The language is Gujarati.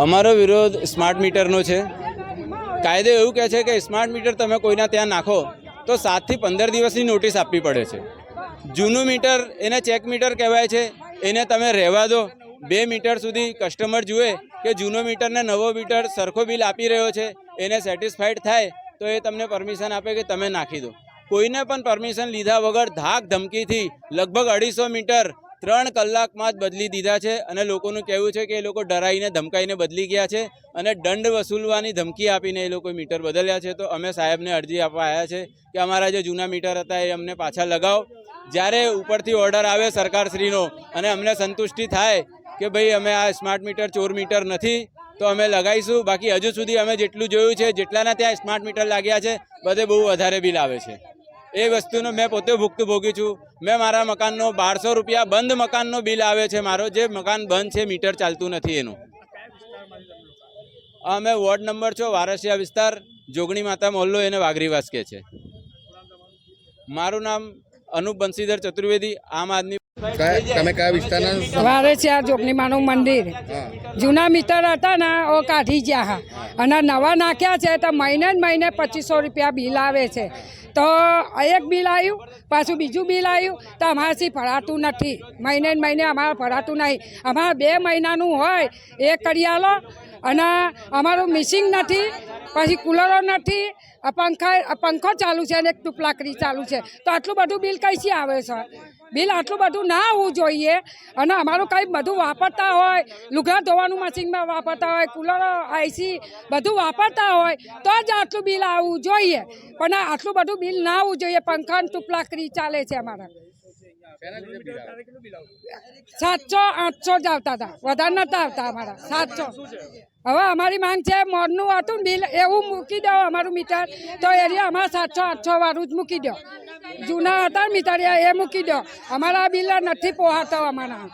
અમારો વિરોધ સ્માર્ટ મીટરનો છે। કાયદો એવું કહે છે કે સ્માર્ટ મીટર તમે કોઈના ત્યાં નાખો તો 7 થી 15 દિવસની નોટિસ આપવી પડે છે। જૂનું મીટર એને ચેક મીટર કહેવાય છે, એને તમે રહેવા દો। 2 મીટર સુધી કસ્ટમર જુએ કે જૂનો મીટર ને નવો મીટર સરખો બિલ આપી રહ્યો છે, એને સેટિસ્ફાઈડ થાય તો એ તમને પરમિશન આપે કે તમે નાખી દો। કોઈને પણ પરમિશન લીધા વગર ધાક ધમકીથી લગભગ 250 મીટર 3 કલાકમાં જ બદલી દીધા છે અને લોકોનું કહેવું છે કે એ લોકો ડરાઈને ધમકાઈને બદલી ગયા છે અને દંડ વસૂલવાની ધમકી આપીને એ લોકો મીટર બદલ્યા છે। તો અમે સાહેબને અરજી આપવા આવ્યા છે કે અમારા જે જૂના મીટર હતા એ અમને પાછા લગાવો। જ્યારે ઉપરથી ઓર્ડર આવે સરકારશ્રીનો અને અમને સંતુષ્ટિ થાય કે ભાઈ અમે આ સ્માર્ટ મીટર ચોર મીટર નથી તો અમે લગાવીશું। બાકી હજુ સુધી અમે જેટલું જોયું છે, જેટલાના ત્યાં સ્માર્ટ મીટર લાગ્યા છે બધે બહુ વધારે બિલ આવે છે। એ વસ્તુનો મેં પોતે ભોગી છું। મેં મારા મકાનનો 1200 રૂપિયા બંધ મકાનનો બિલ આવે છે, મારો જે મકાન બંધ છે, મીટર ચાલતું નથી એનું। અમે વોર્ડ નંબર 6 વારસિયા વિસ્તાર, જોગણી માતા મોહલ્લો, એને વાઘરીવાસ કહે છે। મારું નામ અનુપ બંસીધર ચતુર્વેદી, આમ આદમી। તમે કયા વિસ્તારના? વારસિયા જોગણી માનું મંદિર। જૂના મીટર હતા ને ઓ કાઢી ગયા અને નવા નાખ્યા છે તો મહિને 2500 રૂપિયા બિલ આવે છે। તો એક બિલ આવ્યું, પાછું બીજું બિલ આવ્યું તો અમારાથી ભરાતું નથી। મહિને અમારે ભરાતું નહીં। અમારે 2 મહિનાનું હોય એ કરી આલો અને અમારું મિસિંગ નથી, પછી કુલરો નથી, પંખો ચાલુ છે અને એક ટુપલાકરી ચાલુ છે તો આટલું બધું બિલ કઈથી આવે છે? બિલ આટલું બધું ના આવવું જોઈએ। અને અમારું કંઈ બધું વાપરતા હોય, લુગડા ધોવાનું મશીનમાં વાપરતા હોય, કુલરો આઈસી બધું વાપરતા હોય તો જ આટલું બિલ આવવું જોઈએ, પણ આટલું બધું બિલ ના આવવું જોઈએ। પંખા ટુપલાકરી ચાલે છે અમારા। 700-800 જ આવતા હતા, વધારે નતા આવતા અમારા 700। હવે અમારી માંગ છે મોરનું હતું બિલ એવું મૂકી દો અમારું મીટર, તો એરિયા અમારા 700-800 વાળું જ મૂકી દો। જૂના હતા મીટર એ મૂકી દો, અમારા બિલ નથી પોહાતો અમારા।